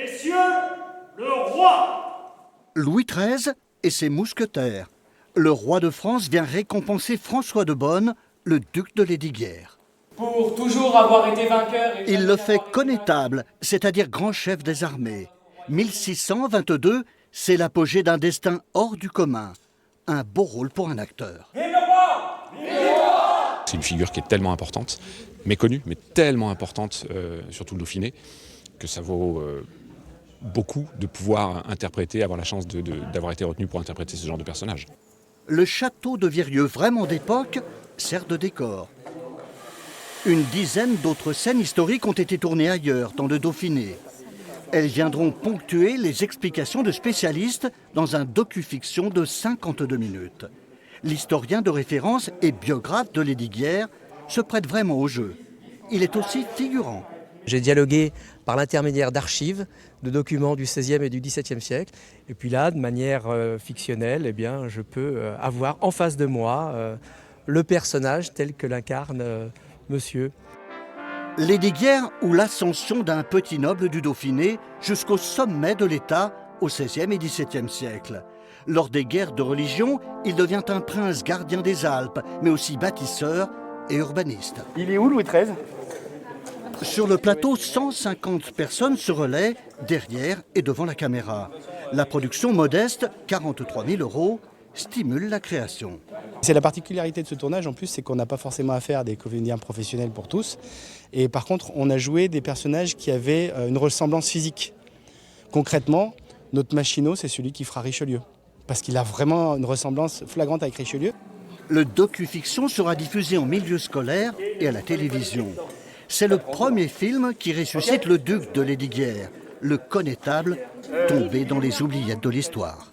Messieurs, le roi! Louis XIII et ses mousquetaires. Le roi de France vient récompenser François de Bonne, le duc de Lesdiguières. Pour toujours avoir été vainqueur... Il le fait connétable, c'est-à-dire grand chef des armées. 1622, c'est l'apogée d'un destin hors du commun. Un beau rôle pour un acteur. Vive le roi! Vive le roi! C'est une figure qui est tellement importante, méconnue, mais tellement importante, surtout le Dauphiné, que ça vaut beaucoup de pouvoir interpréter, avoir la chance d'avoir été retenu pour interpréter ce genre de personnage. Le château de Virieu, vraiment d'époque, sert de décor. Une dizaine d'autres scènes historiques ont été tournées ailleurs, dans le Dauphiné. Elles viendront ponctuer les explications de spécialistes dans un docu-fiction de 52 minutes. L'historien de référence et biographe de Lesdiguières se prête vraiment au jeu. Il est aussi figurant. J'ai dialogué par l'intermédiaire d'archives, de documents du XVIe et du XVIIe siècle. Et puis là, de manière fictionnelle, eh bien, je peux avoir en face de moi le personnage tel que l'incarne monsieur. Lesdiguières ou l'ascension d'un petit noble du Dauphiné jusqu'au sommet de l'État au XVIe et XVIIe siècle. Lors des guerres de religion, il devient un prince gardien des Alpes, mais aussi bâtisseur et urbaniste. Il est où Louis XIII ? Sur le plateau, 150 personnes se relaient derrière et devant la caméra. La production modeste, 43 000 €, stimule la création. C'est la particularité de ce tournage en plus, c'est qu'on n'a pas forcément affaire à des comédiens professionnels pour tous. Et par contre, on a joué des personnages qui avaient une ressemblance physique. Concrètement, notre Machineau, c'est celui qui fera Richelieu. Parce qu'il a vraiment une ressemblance flagrante avec Richelieu. Le docu-fiction sera diffusé en milieu scolaire et à la télévision. C'est le premier film qui ressuscite le duc de Lesdiguières, le connétable tombé dans les oubliettes de l'histoire.